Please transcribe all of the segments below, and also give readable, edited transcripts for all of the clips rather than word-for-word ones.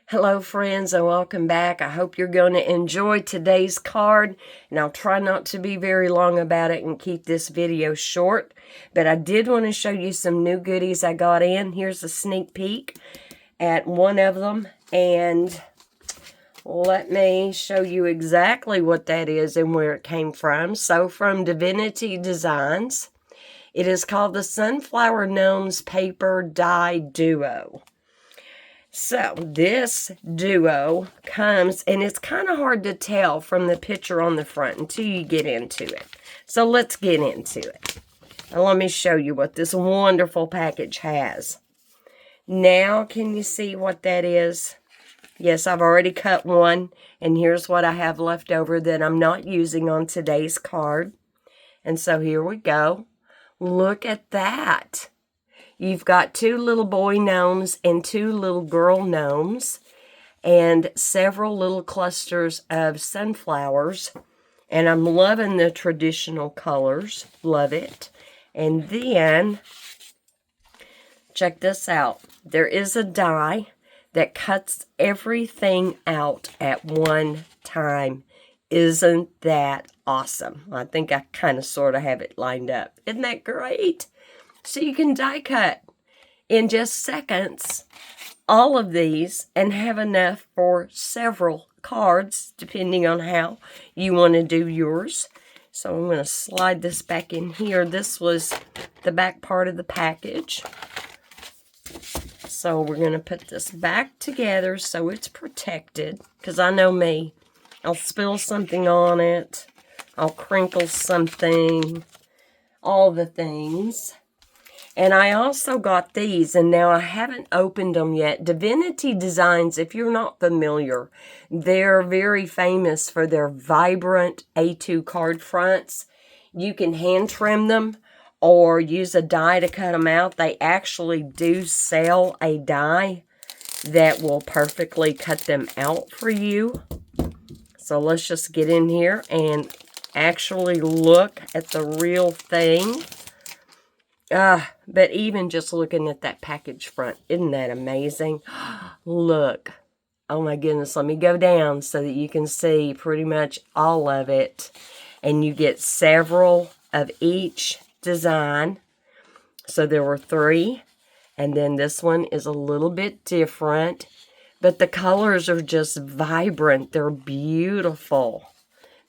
Hello friends and welcome back. I hope you're going to enjoy today's card, and I'll try not to be very long about it and keep this video short, but I did want to show you some new goodies I got in. Here's a sneak peek at one of them, and let me show you exactly what that is and where it came from. So from Divinity Designs, it is called the Sunflower Gnomes Paper Die Duo. So this duo comes, and it's kind of hard to tell from the picture on the front until you get into it. So let's get into it. Now let me show you what this wonderful package has. Now can you see what that is? Yes, I've already cut one, and here's what I have left over that I'm not using on today's card. And so here we go. Look at that. You've got two little boy gnomes and two little girl gnomes and several little clusters of sunflowers. And I'm loving the traditional colors. Love it. And then, check this out. There is a die that cuts everything out at one time. Isn't that awesome? I think I kind of sort of have it lined up. Isn't that great? So you can die cut in just seconds all of these and have enough for several cards, depending on how you want to do yours. So I'm going to slide this back in here. This was the back part of the package. So we're going to put this back together so it's protected, because I know me. I'll spill something on it. I'll crinkle something. All the things. And I also got these, and now I haven't opened them yet. Divinity Designs, if you're not familiar, they're very famous for their vibrant A2 card fronts. You can hand trim them or use a die to cut them out. They actually do sell a die that will perfectly cut them out for you. So let's just get in here and actually look at the real thing. But even just looking at that package front, isn't that amazing? Look. Oh my goodness, let me go down so that you can see pretty much all of it. And you get several of each design. So there were 3. And then this one is a little bit different. But the colors are just vibrant. They're beautiful.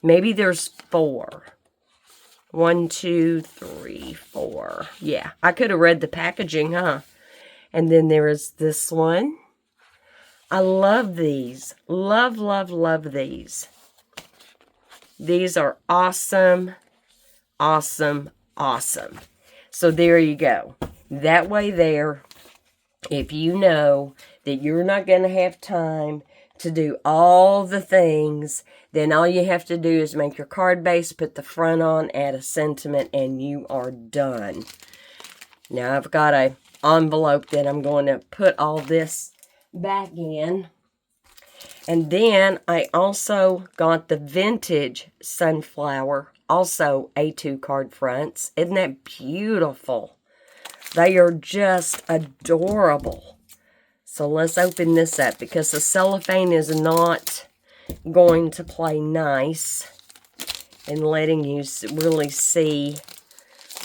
Maybe there's 4. 1, 2, 3, 4. Yeah, I could have read the packaging, huh? And then there is this one. I love these. Love, love, love these. These are awesome, awesome, awesome. So there you go. That way there, if you know that you're not going to have time to do all the things, then all you have to do is make your card base, put the front on, add a sentiment, and you are done. Now I've got an envelope that I'm going to put all this back in. And then I also got the vintage sunflower, also A2 card fronts. Isn't that beautiful? They are just adorable. So let's open this up, because the cellophane is not going to play nice in letting you really see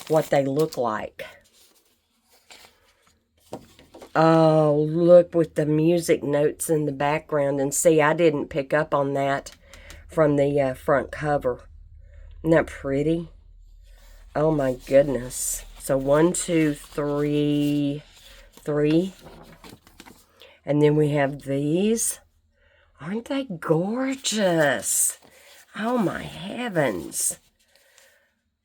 what they look like. Oh, look with the music notes in the background. And see, I didn't pick up on that from the front cover. Isn't that pretty? Oh my goodness. So 1, 2, 3. And then we have these. Aren't they gorgeous? Oh my heavens.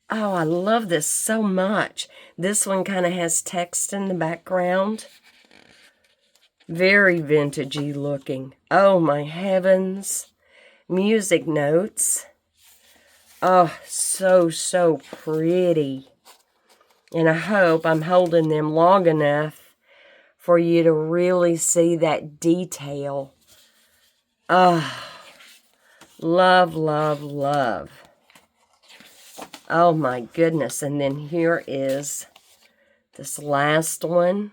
Oh, I love this so much. This one kind of has text in the background. Very vintagey looking. Oh my heavens. Music notes. Oh, so, so pretty. And I hope I'm holding them long enough for you to really see that detail. Oh, love, love, love. Oh my goodness. And then here is this last one.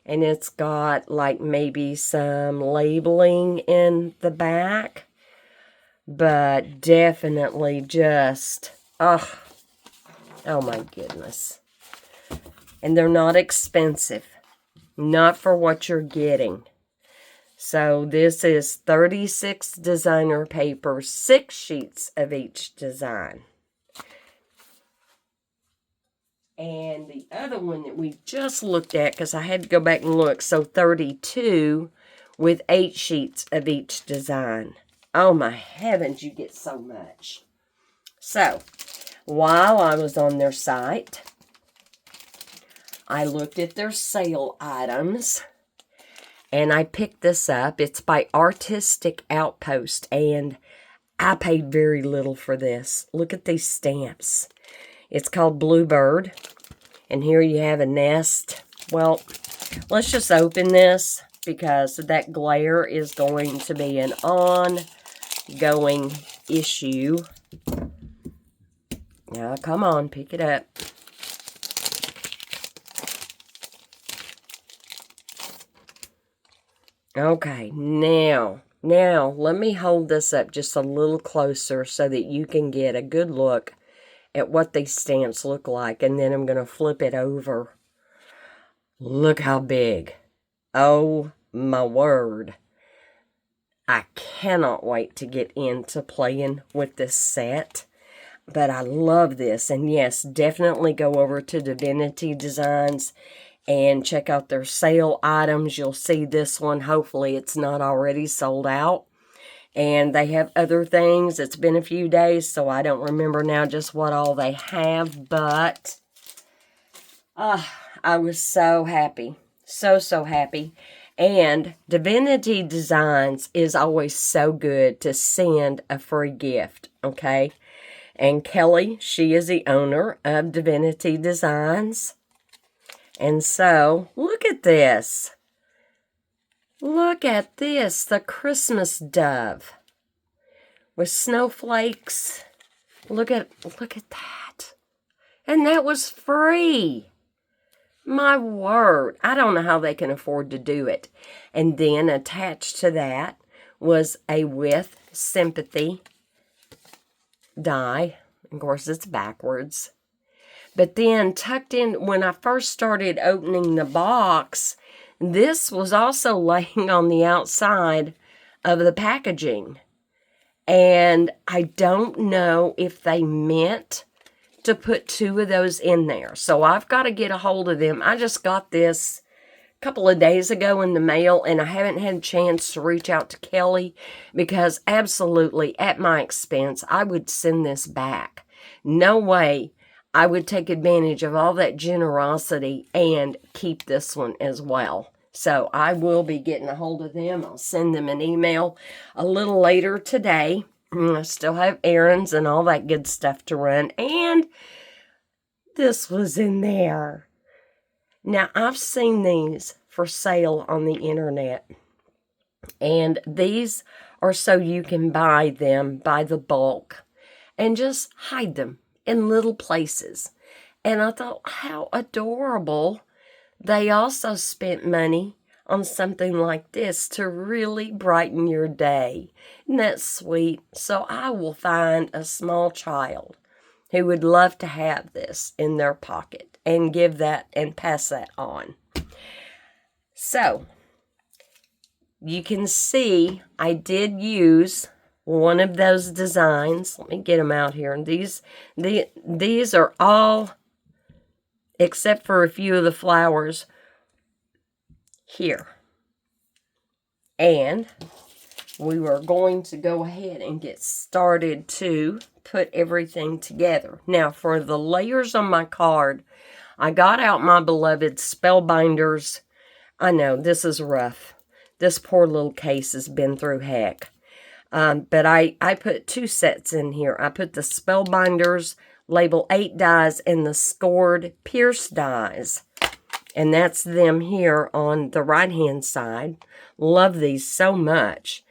And it's got like maybe some labeling in the back. But definitely just, oh my goodness. And they're not expensive. Not for what you're getting. So this is 36 designer paper, 6 sheets of each design. And the other one that we just looked at, because I had to go back and look, so 32 with 8 sheets of each design. Oh my heavens, you get so much. So, while I was on their site, I looked at their sale items, and I picked this up. It's by Artistic Outpost, and I paid very little for this. Look at these stamps. It's called Bluebird, and here you have a nest. Well, let's just open this, because that glare is going to be an ongoing issue. Now, come on, pick it up. Okay, now let me hold this up just a little closer so that you can get a good look at what these stamps look like, and then I'm going to flip it over. Look how big. Oh my word. I cannot wait to get into playing with this set. But I love this. And yes, definitely go over to Divinity Designs and check out their sale items. You'll see this one. Hopefully it's not already sold out. And they have other things. It's been a few days, so I don't remember now just what all they have. But I was so happy. So happy. And Divinity Designs is always so good to send a free gift, okay? And Kelly, she is the owner of Divinity Designs. And so, look at this. Look at this, the Christmas dove with snowflakes. Look at that. And that was free. My word, I don't know how they can afford to do it. And then attached to that was a With Sympathy die. Of course, it's backwards. But then tucked in, when I first started opening the box, this was also laying on the outside of the packaging. And I don't know if they meant to put 2 of those in there. So I've got to get a hold of them. I just got this a couple of days ago in the mail, and I haven't had a chance to reach out to Kelly, because absolutely, at my expense, I would send this back. No way I would take advantage of all that generosity and keep this one as well. So I will be getting a hold of them. I'll send them an email a little later today. I still have errands and all that good stuff to run. And this was in there. Now, I've seen these for sale on the internet. And these are so you can buy them by the bulk and just hide them in little places. And I thought, how adorable. They also spent money on something like this to really brighten your day. Isn't that sweet? So I will find a small child who would love to have this in their pocket and give that and pass that on. So you can see I did use one of those designs. Let me get them out here. And these are all, except for a few of the flowers, here. And we were going to go ahead and get started to put everything together. Now, for the layers on my card, I got out my beloved Spellbinders. I know, this is rough. This poor little case has been through heck. But I put 2 sets in here. I put the Spellbinders label 8 dies and the scored pierce dies. And that's them here on the right-hand side. Love these so much.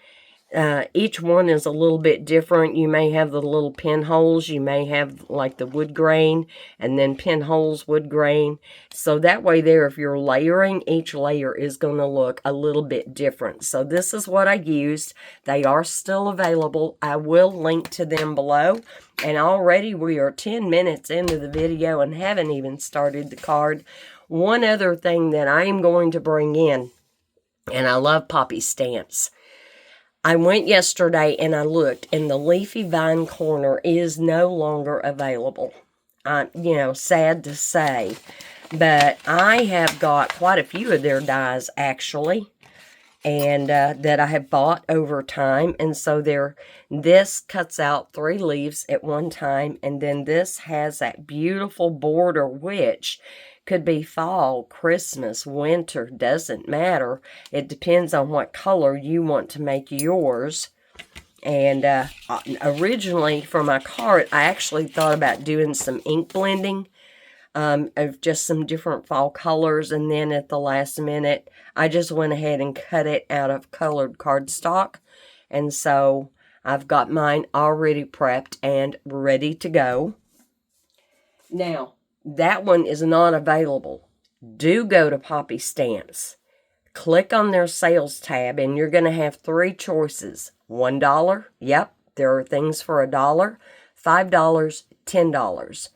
Each one is a little bit different. You may have the little pinholes. You may have like the wood grain and then pinholes, wood grain. So that way there, if you're layering, each layer is going to look a little bit different. So this is what I used. They are still available. I will link to them below. And already we are 10 minutes into the video and haven't even started the card. One other thing that I am going to bring in, and I love poppy stamps. I went yesterday and I looked, and the leafy vine corner is no longer available. You know, sad to say, but I have got quite a few of their dies actually, and that I have bought over time. And so this cuts out 3 leaves at one time, and then this has that beautiful border, which could be fall, Christmas, winter, doesn't matter. It depends on what color you want to make yours. And originally for my card, I actually thought about doing some ink blending of just some different fall colors. And then at the last minute, I just went ahead and cut it out of colored cardstock. And so I've got mine already prepped and ready to go. Now, that one is not available. Do go to Poppy Stamps. Click on their sales tab, and you're going to have 3 choices. $1, yep, there are things for $1, $5, $10.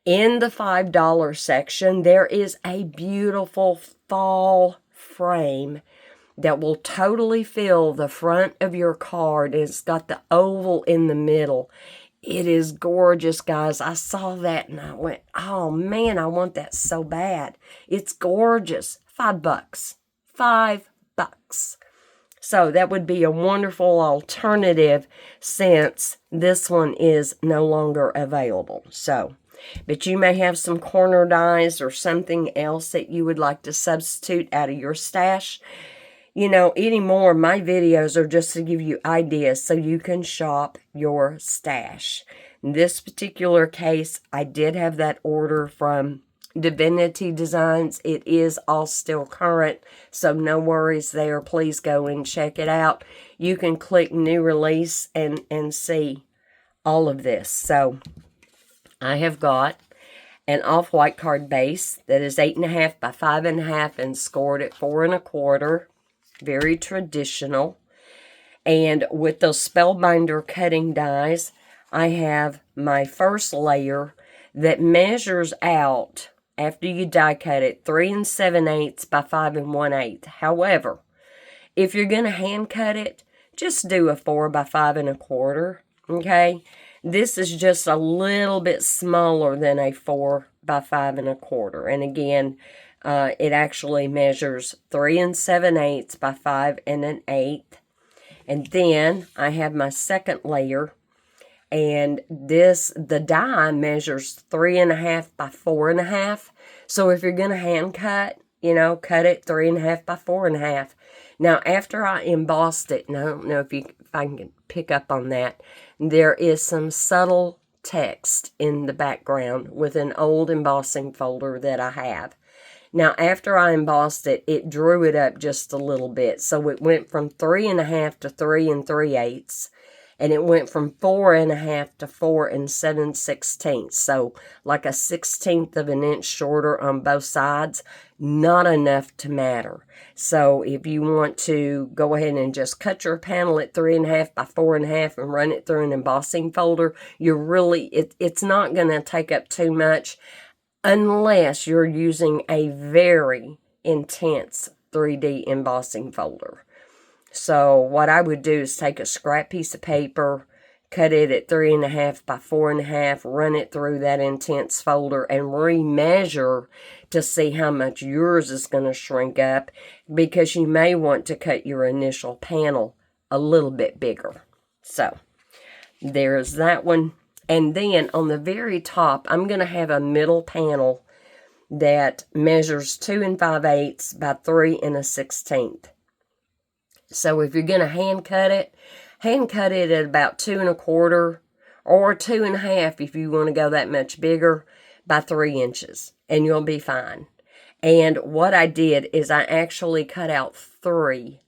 In the $5 section, there is a beautiful fall frame that will totally fill the front of your card. It's got the oval in the middle. It is gorgeous, guys. I saw that and I went, oh man, I want that so bad. It's gorgeous. $5. $5. So that would be a wonderful alternative since this one is no longer available. So, but you may have some corner dies or something else that you would like to substitute out of your stash. You know, anymore, my videos are just to give you ideas so you can shop your stash. In this particular case, I did have that order from Divinity Designs. It is all still current, so no worries there. Please go and check it out. You can click new release and see all of this. So I have got an off-white card base that is 8.5 by 5.5 and scored at 4 1/4. Very traditional. And with those Spellbinder cutting dies, I have my first layer that measures out, after you die cut it, 3 7/8 by 5 1/8. However, if you're going to hand cut it, just do a 4 by 5 1/4. Okay? This is just a little bit smaller than a 4 by 5 1/4. And again, it actually measures 3 7/8 by 5 1/8. And then I have my second layer, and the die measures 3.5 by 4.5. So if you're going to hand cut, you know, cut it 3.5 by 4.5. Now, after I embossed it, and I don't know if I can pick up on that, there is some subtle text in the background with an old embossing folder that I have. Now, after I embossed it, it drew it up just a little bit. So it went from 3.5 to 3 3/8. And it went from 4.5 to 4 7/16. So like a 1/16 of an inch shorter on both sides. Not enough to matter. So if you want to go ahead and just cut your panel at 3.5 by 4.5 and run it through an embossing folder, it's not going to take up too much, unless you're using a very intense 3D embossing folder. So what I would do is take a scrap piece of paper, cut it at 3.5 by 4.5, run it through that intense folder, and remeasure to see how much yours is going to shrink up, because you may want to cut your initial panel a little bit bigger. So there's that one. And then on the very top, I'm going to have a middle panel that measures 2 5/8 by 3 1/16. So if you're going to hand cut it at about 2 1/4 or 2.5 if you want to go that much bigger, by 3 inches, and you'll be fine. And what I did is I actually cut out 3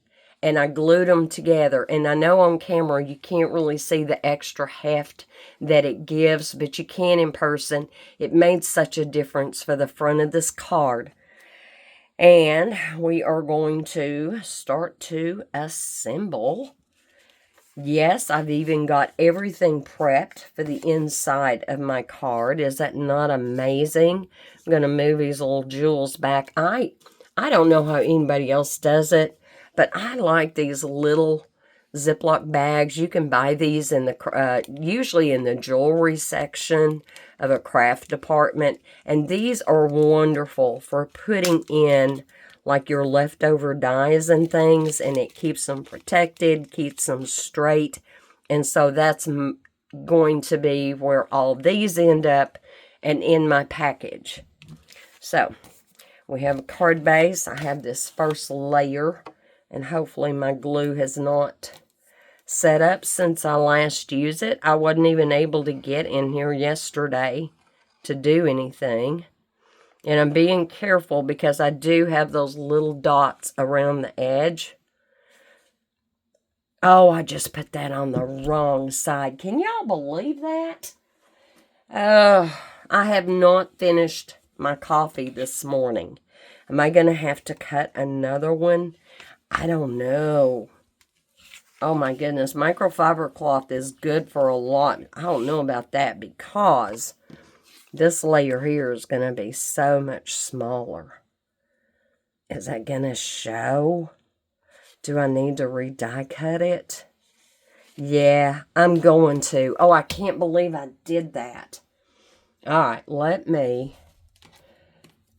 and I glued them together. And I know on camera you can't really see the extra heft that it gives, but you can in person. It made such a difference for the front of this card. And we are going to start to assemble. Yes, I've even got everything prepped for the inside of my card. Is that not amazing? I'm going to move these little jewels back. I don't know how anybody else does it, but I like these little Ziploc bags. You can buy these in the usually in the jewelry section of a craft department, and these are wonderful for putting in like your leftover dies and things, and it keeps them protected, keeps them straight. And so that's going to be where all these end up and in my package. So we have a card base. I have this first layer, and hopefully my glue has not set up since I last used it. I wasn't even able to get in here yesterday to do anything. And I'm being careful because I do have those little dots around the edge. Oh, I just put that on the wrong side. Can y'all believe that? I have not finished my coffee this morning. Am I going to have to cut another one? I don't know. Oh my goodness, microfiber cloth is good for a lot. I don't know about that because this layer here is going to be so much smaller. Is that going to show? Do I need to re-die cut it? Yeah, I'm going to. Oh, I can't believe I did that. All right, let me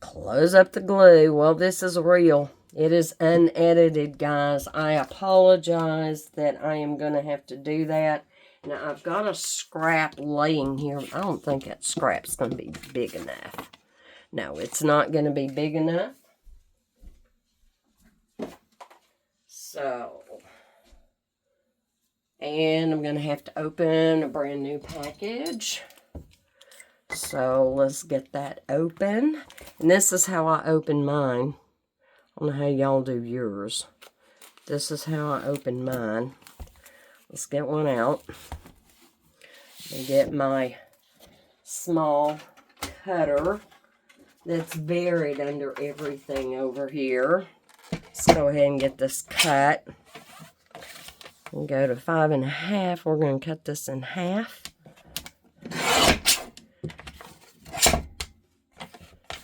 close up the glue. Well, this is real. It is unedited, guys. I apologize that I am going to have to do that. Now, I've got a scrap laying here. I don't think that scrap's going to be big enough. No, it's not going to be big enough. So, and I'm going to have to open a brand new package. So, let's get that open. And this is how I open mine. I don't know how y'all do yours. This is how I open mine. Let's get one out and get my small cutter that's buried under everything over here. Let's go ahead and get this cut. We'll go to 5.5. We're going to cut this in half.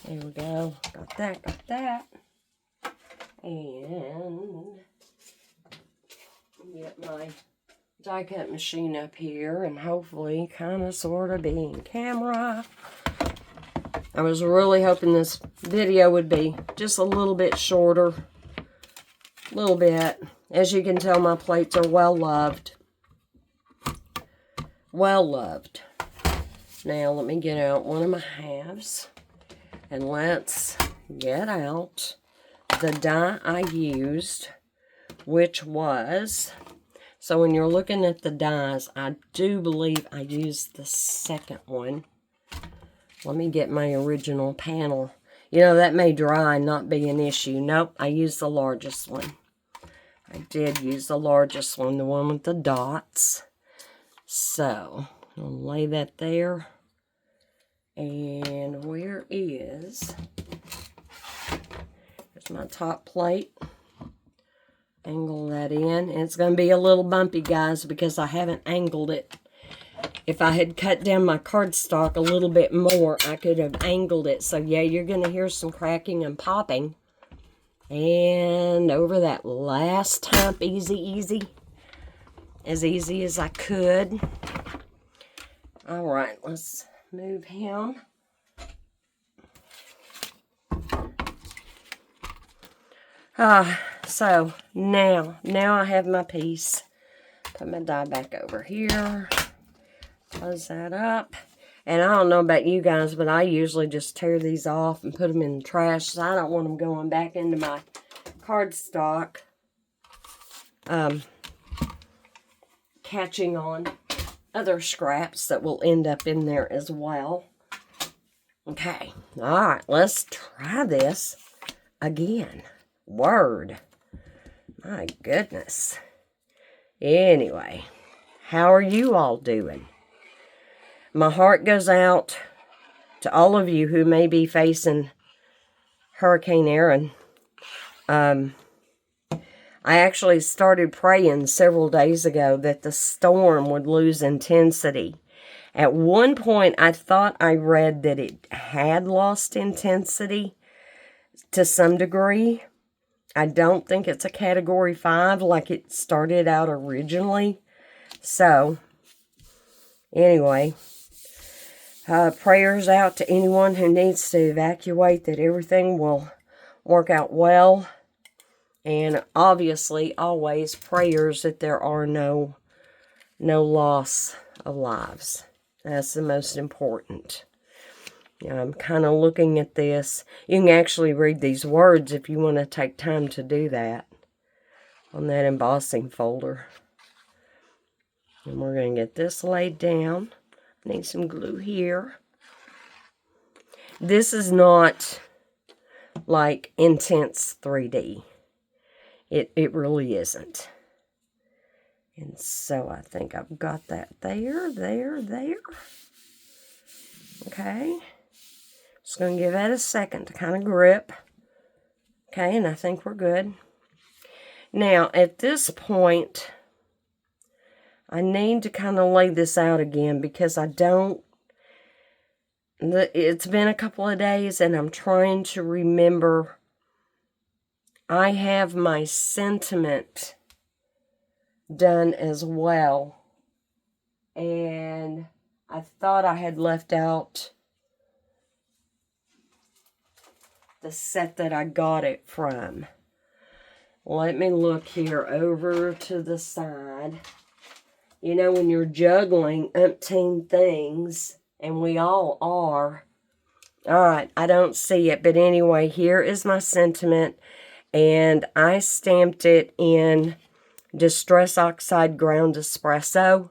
There we go. Got that, got that. And get my die cut machine up here and hopefully kind of sort of be in camera. I was really hoping this video would be just a little bit shorter. A little bit. As you can tell, my plates are well loved. Well loved. Now let me get out one of my halves and let's get out the die I used, which was, so when you're looking at the dies, I do believe I used the second one. Let me get my original panel. You know, that may dry and not be an issue. Nope, I used the largest one. I did use the largest one, the one with the dots. So, I'll lay that there. And where is, there's my top plate. Angle that in. And it's going to be a little bumpy, guys, because I haven't angled it. If I had cut down my cardstock a little bit more, I could have angled it. So, yeah, you're going to hear some cracking and popping. And over that last hump, easy. As easy as I could. All right, let's move him. So now I have my piece. Put my die back over here. Close that up. And I don't know about you guys, but I usually just tear these off and put them in the trash. So I don't want them going back into my cardstock. Catching on other scraps that will end up in there as well. Okay. Alright, let's try this again. Word. My goodness. Anyway, how are you all doing? My heart goes out to all of you who may be facing Hurricane Erin. I actually started praying several days ago that the storm would lose intensity. At one point, I thought I read that it had lost intensity to some degree. I don't think it's a Category 5 like it started out originally. So, anyway, prayers out to anyone who needs to evacuate, that everything will work out well. And obviously, always prayers that there are no loss of lives. That's the most important. I'm kind of looking at this. You can actually read these words if you want to take time to do that on that embossing folder. And we're going to get this laid down. Need some glue here. This is not like intense 3D. It really isn't. And so I think I've got that there. Okay. Just going to give that a second to kind of grip. Okay, and I think we're good. Now, at this point, I need to kind of lay this out again because it's been a couple of days and I'm trying to remember. I have my sentiment done as well. And I thought I had left out the set that I got it from. Let me look here over to the side. You know, when you're juggling umpteen things, and we all are. All right, I don't see it. But anyway, here is my sentiment. And I stamped it in Distress Oxide Ground Espresso.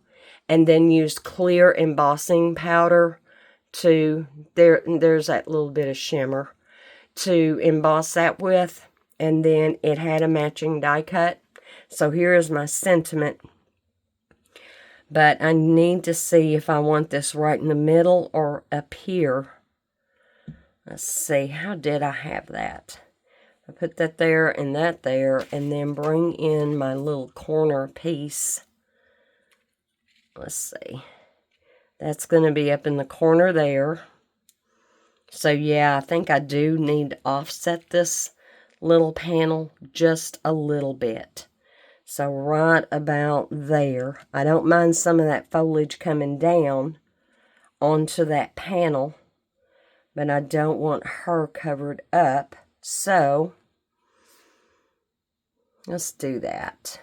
And then used clear embossing powder to, there's that little bit of shimmer, to emboss that with. And then it had a matching die cut. So here is my sentiment. But I need to see if I want this right in the middle or up here. Let's see, how did I have that? I put that there, and then bring in my little corner piece. Let's see. That's going to be up in the corner there. So yeah, I think I do need to offset this little panel just a little bit. So right about there. I don't mind some of that foliage coming down onto that panel, but I don't want her covered up. So let's do that.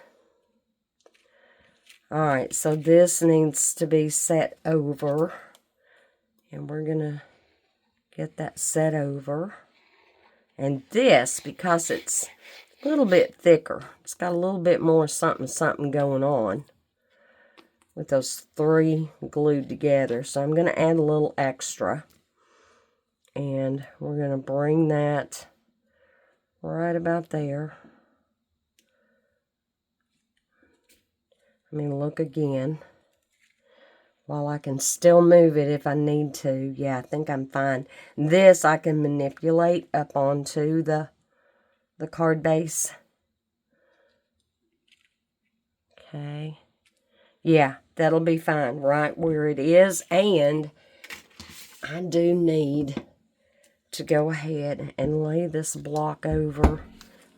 Alright, so this needs to be set over. And we're going to get that set over. And this, because it's a little bit thicker, it's got a little bit more something going on with those three glued together. So I'm going to add a little extra. And we're going to bring that right about there. Let me look again. While I can still move it if I need to. Yeah, I think I'm fine. This I can manipulate up onto the card base. Okay. Yeah, that'll be fine right where it is. And I do need to go ahead and lay this block over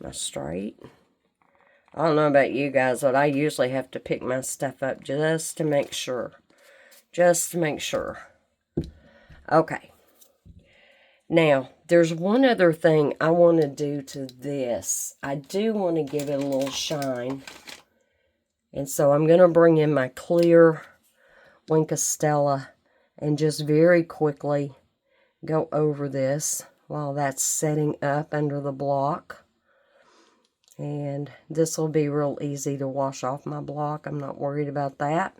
my straight. I don't know about you guys, but I usually have to pick my stuff up just to make sure. Just to make sure. Okay. Now, there's one other thing I want to do to this. I do want to give it a little shine. And so I'm going to bring in my clear Wink of Stella and just very quickly go over this while that's setting up under the block. And this will be real easy to wash off my block. I'm not worried about that.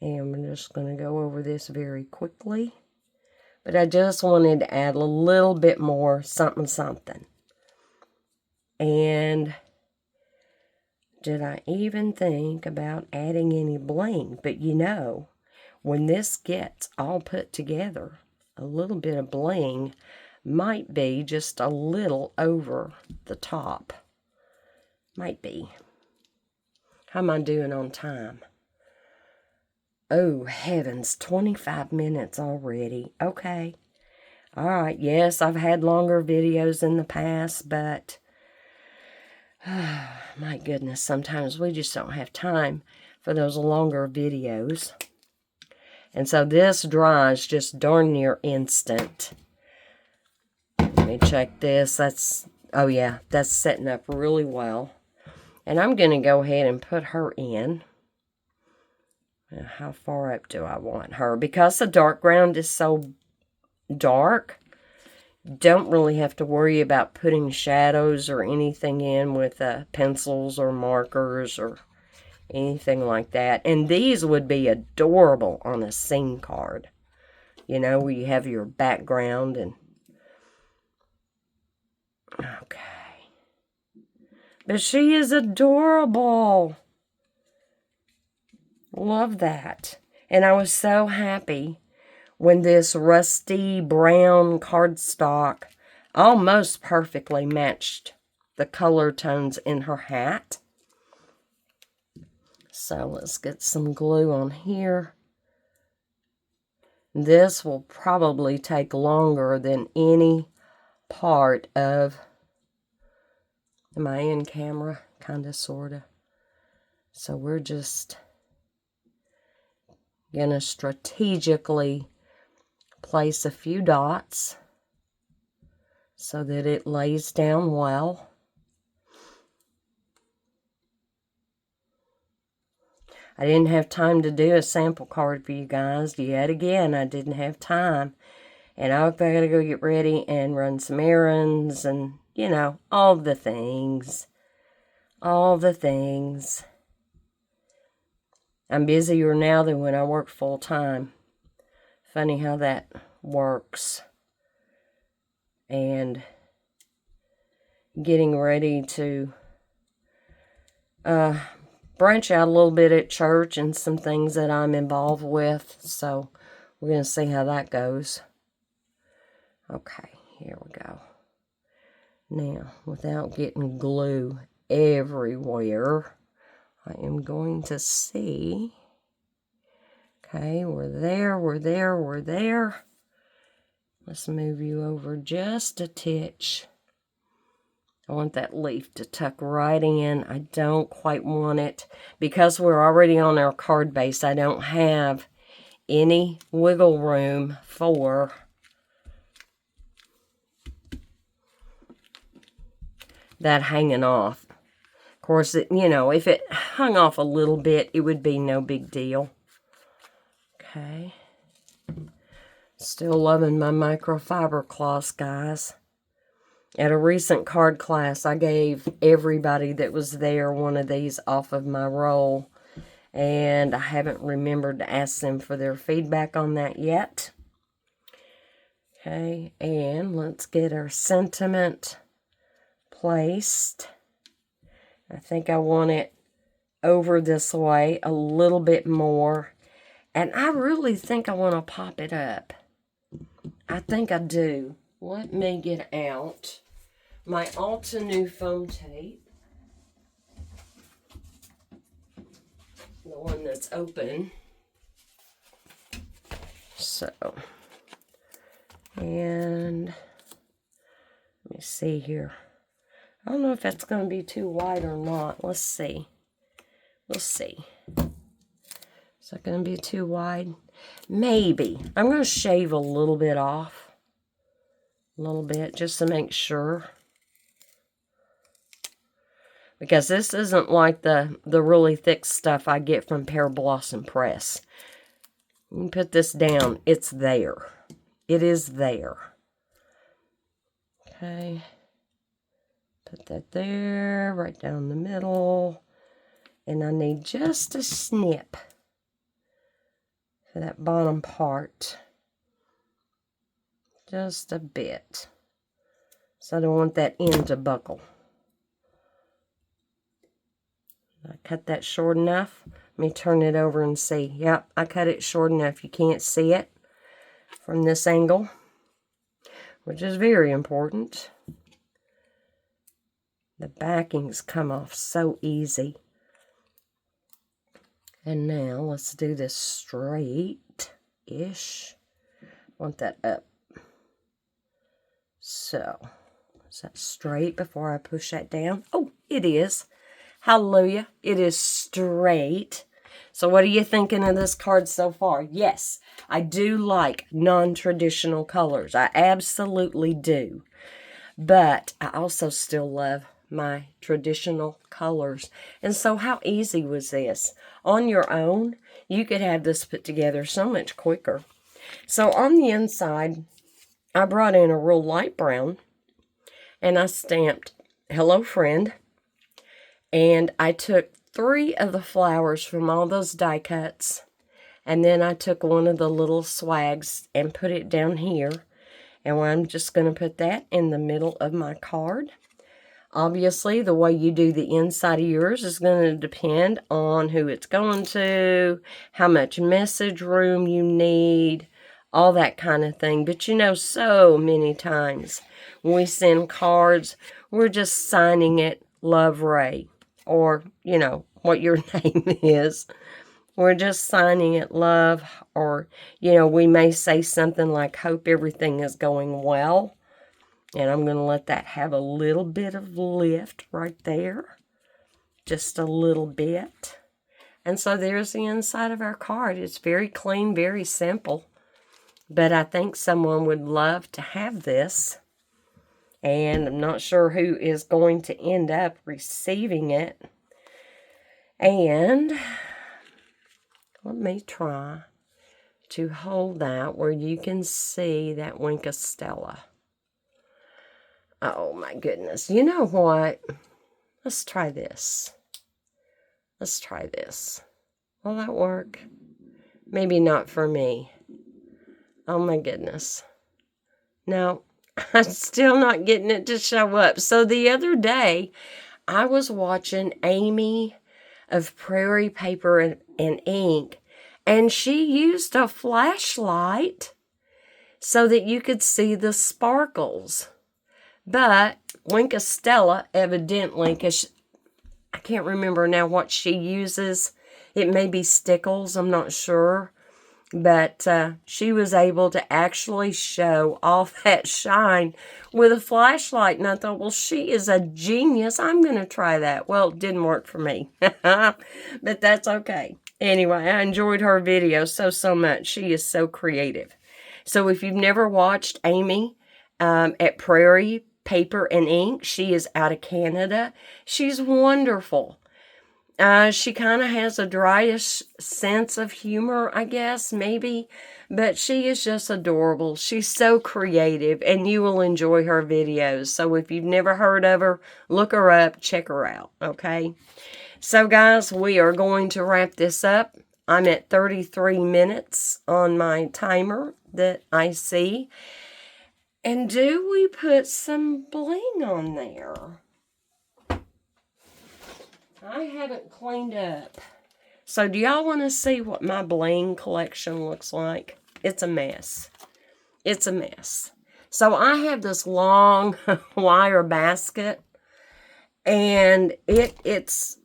And I'm just going to go over this very quickly. But I just wanted to add a little bit more something. And did I even think about adding any bling? But you know, when this gets all put together, a little bit of bling might be just a little over the top. Might be. How am I doing on time? Oh, heavens, 25 minutes already. Okay. All right, yes, I've had longer videos in the past, but my goodness, sometimes we just don't have time for those longer videos. And so this dries just darn near instant. Let me check this. Oh yeah, that's setting up really well. And I'm going to go ahead and put her in. Now, how far up do I want her? Because the dark ground is so dark, don't really have to worry about putting shadows or anything in with pencils or markers or anything like that. And these would be adorable on a scene card. You know, where you have your background and... Okay. But she is adorable. Love that. And I was so happy when this rusty brown cardstock almost perfectly matched the color tones in her hat. So let's get some glue on here. This will probably take longer than any part of... Am I in camera? Kind of, sort of. So we're just going to strategically place a few dots so that it lays down well. I didn't have time to do a sample card for you guys. Yet again, I didn't have time. And I've got to go get ready and run some errands and, you know, all the things. All the things. I'm busier now than when I worked full time. Funny how that works. And getting ready to branch out a little bit at church and some things that I'm involved with. So we're going to see how that goes. Okay, here we go. Now, without getting glue everywhere, I am going to see. Okay, we're there, we're there, we're there. Let's move you over just a titch. I want that leaf to tuck right in. I don't quite want it, because we're already on our card base, I don't have any wiggle room for that hanging off. Of course, you know, if it hung off a little bit, it would be no big deal. Okay. Still loving my microfiber cloths, guys. At a recent card class, I gave everybody that was there one of these off of my roll. And I haven't remembered to ask them for their feedback on that yet. Okay, and let's get our sentiment placed. I think I want it over this way a little bit more. And I really think I want to pop it up. I think I do. Let me get out my Altenew foam tape. The one that's open. So, and let me see here. I don't know if that's going to be too wide or not. Let's see. We'll see. Is that going to be too wide? Maybe. I'm going to shave a little bit off. A little bit, just to make sure. Because this isn't like the really thick stuff I get from Pear Blossom Press. You can put this down. It's there. It is there. Okay. Put that there, right down the middle. And I need just a snip for that bottom part. Just a bit. So I don't want that end to buckle. cut that short enough? Let me turn it over and see. Yep, I cut it short enough. You can't see it from this angle, which is very important. The backings come off so easy. And now let's do this straight-ish. Want that up. So, is that straight before I push that down? Oh, it is. Hallelujah. It is straight. So what are you thinking of this card so far? Yes, I do like non-traditional colors. I absolutely do. But I also still love my traditional colors. And so how easy was this? On your own, you could have this put together so much quicker. So on the inside, I brought in a real light brown, and I stamped Hello Friend, and I took 3 of the flowers from all those die cuts, and then I took one of the little swags and put it down here, and I'm just going to put that in the middle of my card. Obviously, the way you do the inside of yours is going to depend on who it's going to, how much message room you need, all that kind of thing. But you know, so many times when we send cards, we're just signing it Love Ray, or, you know, what your name is. We're just signing it love, or, you know, we may say something like, hope everything is going well. And I'm going to let that have a little bit of lift right there. Just a little bit. And so there's the inside of our card. It's very clean, very simple. But I think someone would love to have this. And I'm not sure who is going to end up receiving it. And let me try to hold that where you can see that Wink of Stella. Oh my goodness. You know what? Let's try this. Let's try this. Will that work? Maybe not for me. Oh my goodness. No, I'm still not getting it to show up. So the other day, I was watching Amy of Prairie Paper and Ink, and she used a flashlight so that you could see the sparkles. But Wink of Stella, evidently, because I can't remember now what she uses. It may be Stickles, I'm not sure. But she was able to actually show all that shine with a flashlight. And I thought, well, she is a genius. I'm going to try that. Well, it didn't work for me. But that's okay. Anyway, I enjoyed her video so much. She is so creative. So if you've never watched Amy at Prairie Paper and Ink, she is out of Canada. She's wonderful. She kind of has a dryish sense of humor, I guess, maybe. But she is just adorable. She's so creative, and you will enjoy her videos. So if you've never heard of her, look her up, check her out, okay? So, guys, we are going to wrap this up. I'm at 33 minutes on my timer that I see. And do we put some bling on there? I haven't cleaned up. So do y'all want to see what my bling collection looks like? It's a mess. It's a mess. So I have this long wire basket. And it's,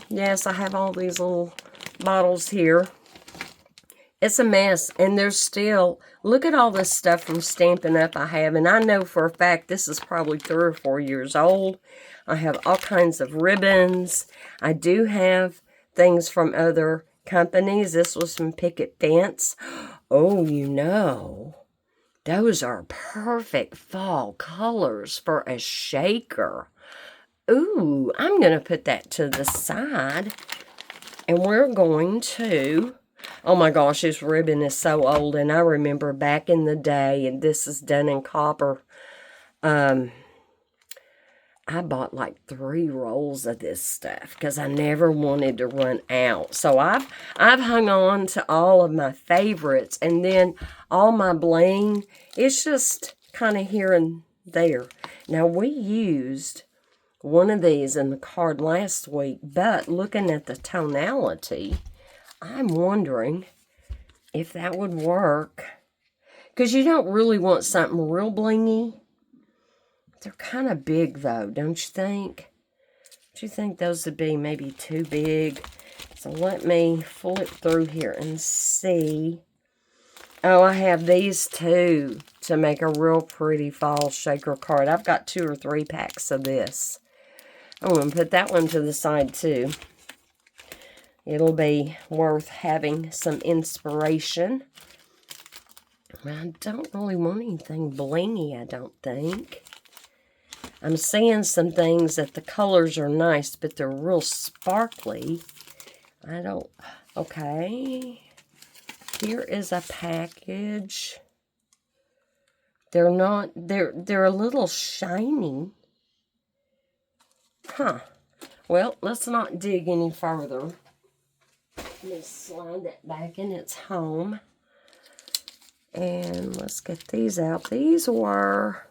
yes, I have all these little bottles here. It's a mess. And there's still, look at all this stuff from Stampin' Up! I have. And I know for a fact this is probably 3 or 4 years old. I have all kinds of ribbons. I do have things from other companies. This was from Picket Fence. Oh, you know, those are perfect fall colors for a shaker. Ooh, I'm going to put that to the side. And we're going to, oh my gosh, this ribbon is so old. And I remember back in the day, and this is done in copper, I bought like 3 rolls of this stuff because I never wanted to run out. So I've hung on to all of my favorites, and then all my bling, it's just kind of here and there. Now we used one of these in the card last week, but looking at the tonality, I'm wondering if that would work. Because you don't really want something real blingy. They're kind of big, though, don't you think? Do you think those would be maybe too big? So let me flip through here and see. Oh, I have these two to make a real pretty fall shaker card. I've got 2 or 3 packs of this. I'm going to put that one to the side, too. It'll be worth having some inspiration. I don't really want anything blingy, I don't think. I'm seeing some things that the colors are nice, but they're real sparkly. I don't... Okay. Here is a package. They're not... They're a little shiny. Huh. Well, let's not dig any further. Let me slide that back in its home. And let's get these out. These were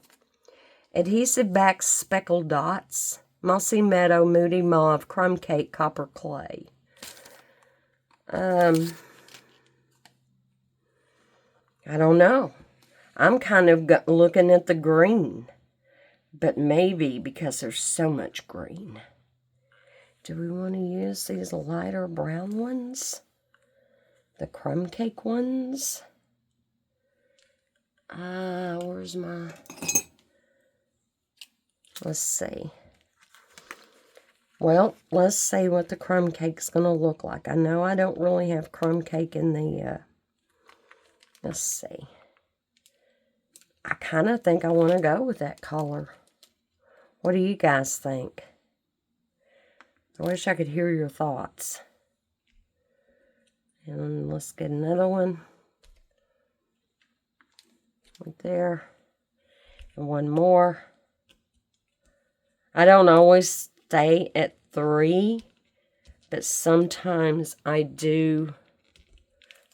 adhesive back speckled dots, mossy meadow, moody mauve, crumb cake, copper clay. I don't know. I'm kind of looking at the green, but maybe because there's so much green. Do we want to use these lighter brown ones? The crumb cake ones? Where's my... Let's see. Well, let's see what the crumb cake's going to look like. I know I don't really have crumb cake in the... let's see. I kind of think I want to go with that color. What do you guys think? I wish I could hear your thoughts. And let's get another one. Right there. And one more. I don't always stay at 3, but sometimes I do.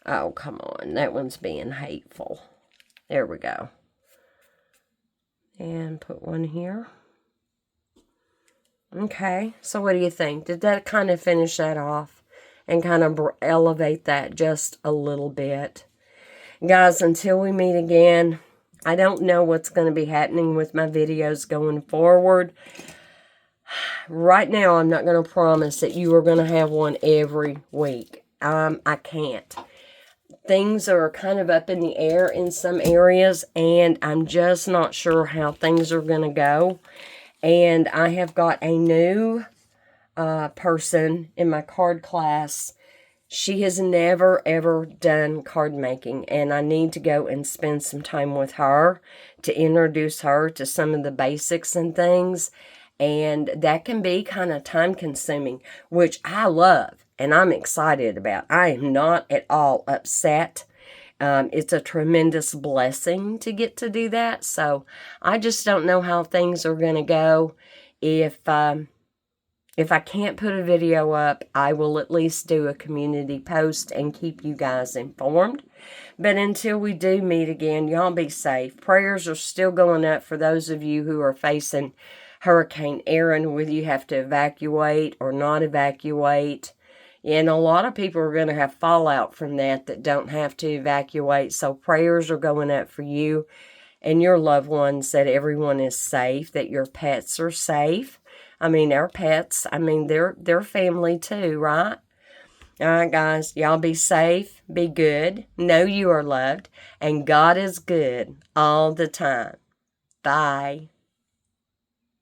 Oh, come on. That one's being hateful. There we go. And put one here. Okay, so what do you think? Did that kind of finish that off and kind of elevate that just a little bit? Guys, until we meet again, I don't know what's going to be happening with my videos going forward. Right now, I'm not going to promise that you are going to have one every week. I can't. Things are kind of up in the air in some areas, and I'm just not sure how things are going to go. And I have got a new person in my card class. She has never, ever done card making, and I need to go and spend some time with her to introduce her to some of the basics and things. And that can be kind of time consuming, which I love and I'm excited about. I am not at all upset. It's a tremendous blessing to get to do that. So I just don't know how things are going to go. If I can't put a video up, I will at least do a community post and keep you guys informed. But until we do meet again, y'all be safe. Prayers are still going up for those of you who are facing Hurricane Erin, whether you have to evacuate or not evacuate. And a lot of people are going to have fallout from that don't have to evacuate. So prayers are going up for you and your loved ones, that everyone is safe, that your pets are safe. I mean, our pets, I mean, they're family too, right? All right, guys, y'all be safe, be good, know you are loved, and God is good all the time. Bye.